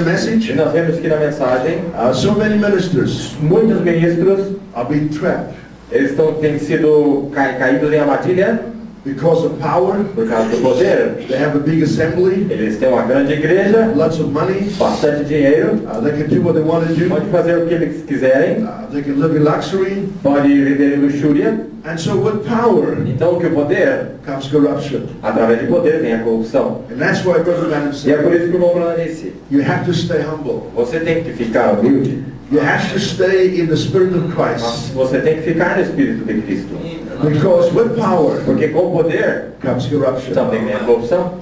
message, E nós vemos que na mensagem, so many ministers muitos ministros, are being trapped eles têm sido caídos em armadilha because of power. por causa do poder. They have a big assembly, Eles têm uma grande igreja, lots of money. bastante dinheiro, They can do what they want to do. pode fazer o que eles quiserem, They can live in luxury. pode viver em luxúria. And so with power Então, que o poder, comes corruption. através de poder, vem a corrupção. And that's why Brother Branham E é por said, isso que o irmão Branham disse, you have to stay humble. você tem que ficar humilde, You have to stay in the Spirit of mas Christ. você tem que ficar no Espírito de Cristo. Because with power Porque com o poder comes corruption. também vem a corrupção.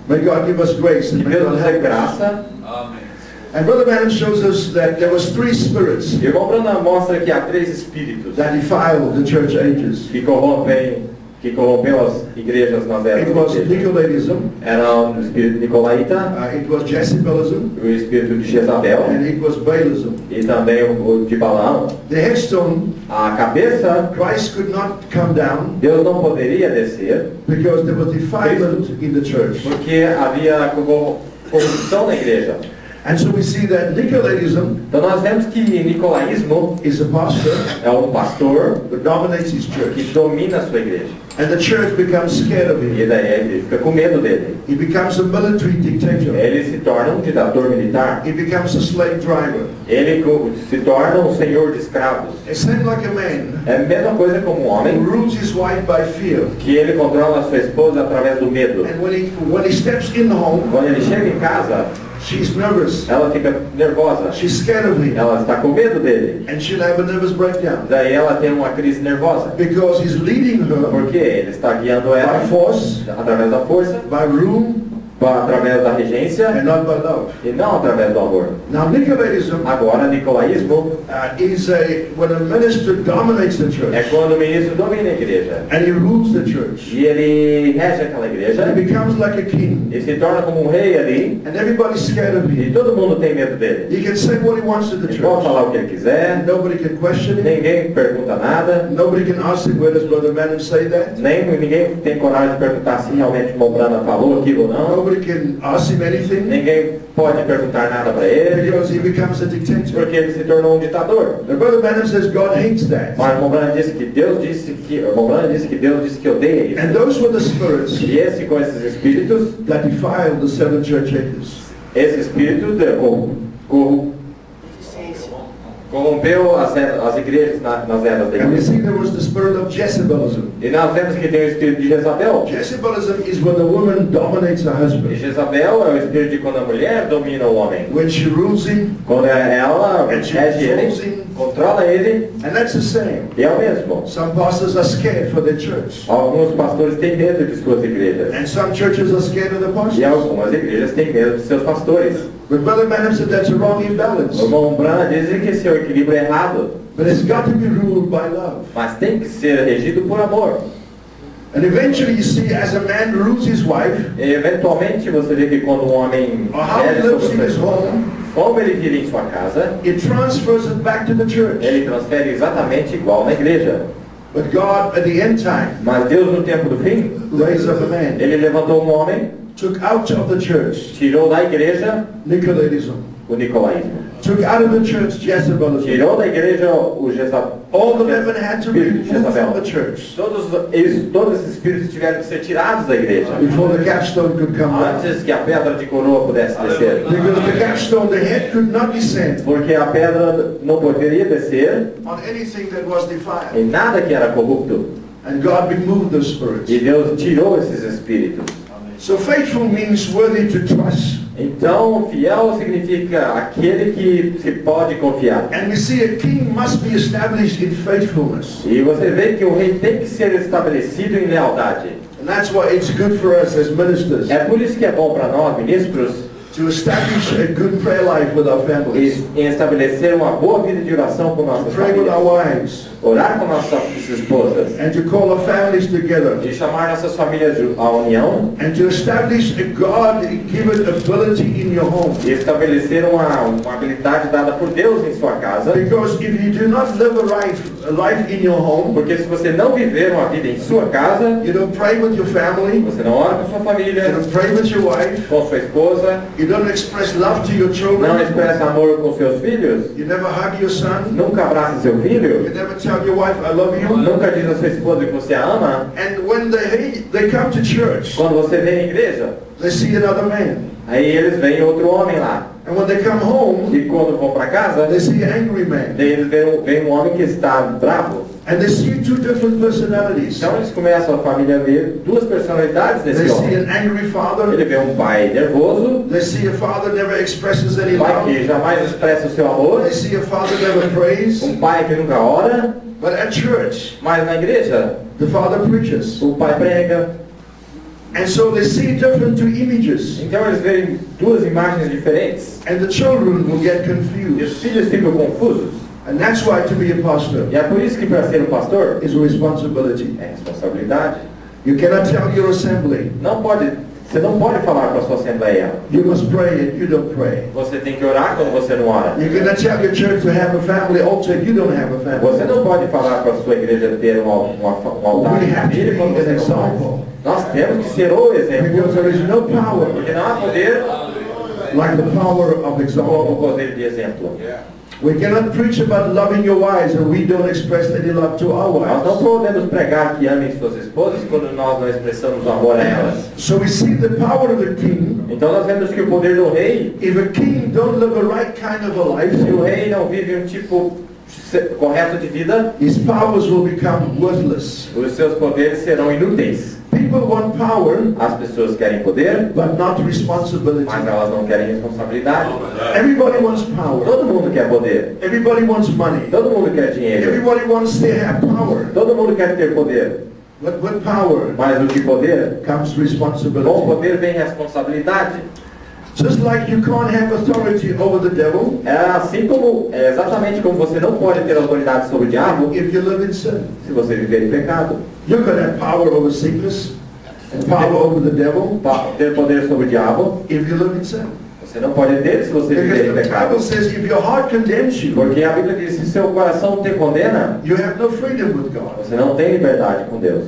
May God give us grace and Que may Deus God nos dê help us. graça. And Brother Branham shows us that there was 3 spirits E o irmão Branham mostra que há 3 espíritos that defiled the church ages. que corrompeu as igrejas nas eras It da was igreja. Nicolaitanism, Era o espírito nicolaíta, it was Jezebalism, o espírito de Jezabel and it was Baalism. e também o de Balaão. The headstone, A cabeça, Christ could not come down Deus não poderia descer because there was defilement in the church. porque havia corrupção na igreja. And so we see that Nicolaitism Então nós vemos que nicolaísmo is a pastor é um pastor that dominates his que church. domina a sua igreja. And the church becomes scared of E him. daí ele fica com medo dele. He becomes a military dictator. Ele se torna um ditador militar. He becomes a slave driver. Ele se torna um senhor de escravos. It's same like a man É a mesma coisa como um who homem rules his wife by fear. que ele controla a sua esposa através do medo. And when he steps in the home, Quando ele chega em casa, she's nervous. ela fica nervosa. She's scared of him. Ela está com medo dele. And she'll have a nervous breakdown. Daí ela tem uma crise nervosa. Because he's leading her Porque ele está guiando by ela force, através da força, by rule, através da regência and not by love. e não através do amor. Now Nicolaitism Agora, nicolaísmo is when a minister dominates the é church quando o ministro domina a igreja. and he rules the church. E ele rege aquela igreja He becomes like a king. e se torna como um rei ali. And everybody's scared of E him. todo mundo tem medo dele. He can say what he wants to the Ele church. pode falar o que ele quiser, Nobody can question him. ninguém pergunta nada, Nobody can ask him, where does Brother Branham say that? ninguém tem coragem de perguntar se realmente o Branham falou aquilo ou não. Nobody can ask him anything Ninguém pode perguntar nada para ele, because he becomes a dictator. porque ele se tornou um ditador. The Brother Branham says God hates that. Mas o Branham disse que Deus disse que odeia isso. And those were the spirits E esse com esses espíritos, that defiled the 7 church ages. esse espírito corrompeu as igrejas nas eras da And we igreja. see there was the spirit of Jezebalism. E nós vemos que tem o espírito de Jezabel. Jezebalism is when the woman dominates her E husband. Jezabel é o espírito de quando a mulher domina o homem. When she rules him, Quando ela rege ele, controla ele, and that's the same. e é o mesmo. Some pastors are scared for their church. Alguns pastores têm medo de suas igrejas. And some churches are scared of the E pastors. algumas igrejas têm medo de seus pastores. But Brother Branham said that's a wrong O imbalance. irmão Branham diz que esse é o equilíbrio errado. But it's got to be ruled by love. Mas tem que ser regido por amor. And eventually you see as a man rules his wife, E eventualmente você vê que quando um homem or how he rege lives sobre in his sua esposa, home, como ele vive em sua casa, it transfers it back to the church. ele transfere exatamente igual na igreja. But God, at the end time, Mas Deus no tempo do fim, raised up a man, ele levantou um homem, took out of the church tirou da igreja Nicolaitism, o nicolaísmo. took out of the church Jezebalism. Tirou da igreja o All the women had to be espírito de removed from the Jezabel. church Todos esses espíritos tiveram que ser tirados da igreja before the capstone could come down. antes que a pedra de coroa pudesse descer. Because the capstone, the head could not descend Porque a pedra não poderia descer on anything that was defiled. em nada que era corrupto. And God removed those spirits. E Deus tirou esses espíritos. So faithful means worthy to trust. Então, fiel significa aquele que se pode confiar. And we see a king must be established in faithfulness. E você vê que o rei tem que ser estabelecido em lealdade. And that's why it's good for us as ministers É por isso que é bom para nós, ministros, to establish a good prayer life with our families. em estabelecer uma boa vida de oração com nossas Pray with our famílias. wives. Orar com nossas esposas. And to call our families together. De chamar nossas famílias à união. And to establish a God-given ability in your home. E estabelecer uma habilidade dada por Deus em sua casa. Because if you do not live a life in your home, Porque se você não viver uma vida em sua casa, you don't pray with your family, você não ora com sua you família, don't pray with your wife, com sua esposa, You don't express love to your Não children. expressa amor com seus filhos? You never hug your son. Nunca abraça seu You filho? never tell your wife, I love you. Nunca diz a sua esposa que você a ama? And when they come to church, Quando você vem à igreja, they see another man. aí eles veem outro homem lá. And when they come home, E quando vão para casa, they see an angry man. daí eles veem um homem que está bravo. And they see two different personalities. Então eles começam a família a ver duas personalidades They desse see homem. an angry father. Ele vê um pai nervoso, They see a father never expresses any um pai love. que jamais expressa o seu amor, They see a father never prays. um pai que nunca ora, But at church, mas na igreja the father preaches. o pai prega. And so they see different two images. Então eles veem duas imagens diferentes. And the children will get E os confused. filhos ficam confusos. And that's why to be a pastor E é por isso que para ser um pastor is a responsibility. é responsabilidade. You cannot tell your assembly, Você não pode falar para a sua assembleia. you must pray and you don't pray. Você tem que orar quando você não ora. You cannot tell your church to have a family altar if you don't have a Você family. não pode falar para a sua igreja ter um altar de família quando você não faz. Nós temos que ser o exemplo. Because there is no power Porque não há poder like the power of como o example. poder de exemplo. We cannot preach about loving your wives and we don't express any love to our Nós não wives. podemos pregar que amem suas esposas quando nós não expressamos o amor a elas. So we see the power of the king. Então nós vemos que o poder do rei, If a king don't live a right kind of a life, se o rei não vive um tipo correto de vida, his powers will become worthless. os seus poderes serão inúteis. People want power, As pessoas querem poder, but not responsibility. mas elas não querem responsabilidade. Everybody wants power. Todo mundo quer poder. Everybody wants money. Todo mundo quer dinheiro. Everybody wants to have power. Todo mundo quer ter poder. But with power Mas o de poder, comes com o responsibility. poder vem responsabilidade. Just like you can't have authority over the devil É exatamente como você não pode ter autoridade sobre o diabo if you live in sin. se você viver em pecado. You can have power over sickness and power over the devil Ter poder sobre o diabo, if you live in sin. você não pode ter se você viver em Because the pecado. Bible says if your heart condemns you, Porque a Bíblia diz que se seu coração te condena, you have no freedom with God. você não tem liberdade com Deus.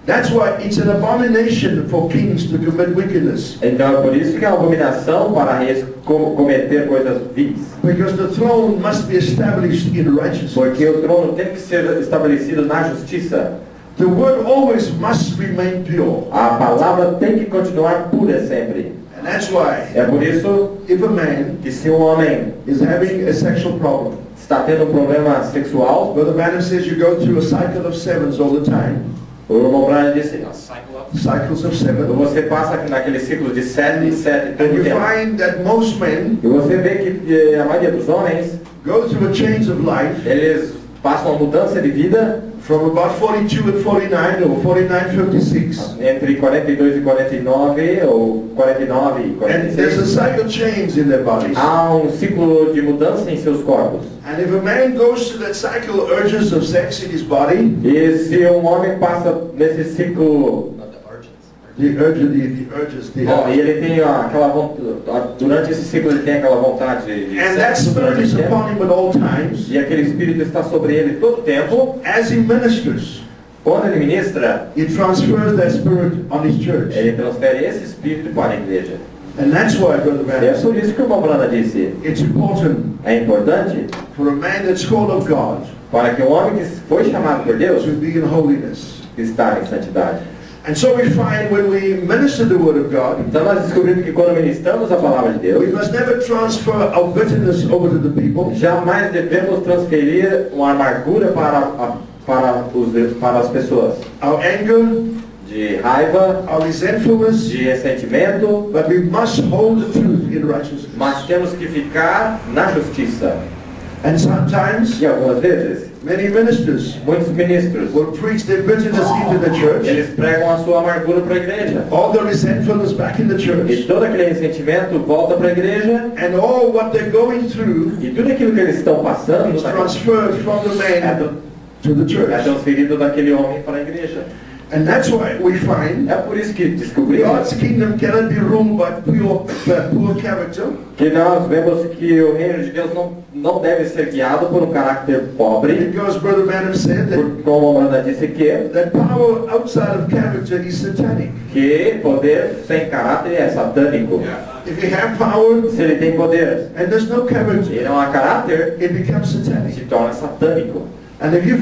That's why it's an abomination for kings to commit wickedness. Então é por isso que é uma abominação para reis cometer coisas vis. Because the throne must be established in righteousness. Porque o trono tem que ser estabelecido na justiça. The word always must remain pure. A palavra tem que continuar pura sempre. And that's why É por isso if a man que se um homem is having a sexual problem, está tendo um problema sexual, Brother Banner says you go through a cycle of sevens all the time. o irmão Brian disse, Cycles of seven. você passa naquele ciclo de 7 e 7 And todo you tempo. find that most men E você vê que a maioria dos homens, go through a change of life eles passam uma mudança de vida from about 42 and 49 or 49, 56. entre 42 e 49, ou 49 e And there's a 46. cycle change in their bodies. Há um ciclo de mudança em seus corpos. And if a man goes through that cycle urges of sex in his body, E se um homem passa nesse ciclo, the urges, e ele tem aquela vontade, durante esse ciclo ele tem aquela vontade de and that sexo spirit durante is o tempo, upon him at all times. e aquele espírito está sobre ele todo o tempo, As he ministers, quando ele ministra, he transfers that spirit on his church. ele transfere esse espírito para a igreja. And that's why, Brother E é Banner, por isso que o irmão Brana disse, it's important é importante for a man that's called of God para que um homem que foi chamado por Deus to be in holiness. estar em santidade. And so we find when we minister the word of God, Então nós descobrimos que quando ministramos a palavra de we Deus, must never transfer our bitterness over to the people. jamais devemos transferir uma amargura para as pessoas. Our anger, De raiva, our resentfulness, de ressentimento, but we must hold the truth in righteousness. mas temos que ficar na justiça. And sometimes, E algumas vezes, many ministers muitos ministros, will preach their bitterness into the church, eles pregam a sua amargura para a igreja. all the resentfulness back in the E church, todo aquele ressentimento volta para a igreja, and all what they're going through e tudo aquilo que eles estão passando is transferred from the man to the é church. transferido daquele homem para a igreja. And that's why we find É por isso que descobrimos God's kingdom cannot be ruled by poor character. que nós vemos que o reino de Deus não deve ser guiado por um caráter pobre, Because Brother Branham said that, como a Amanda disse that power outside of character is satanic. que poder sem caráter é satânico. If you have power Se ele tem poder and there's no e character, não há caráter, it becomes satanic. se torna satânico. And if you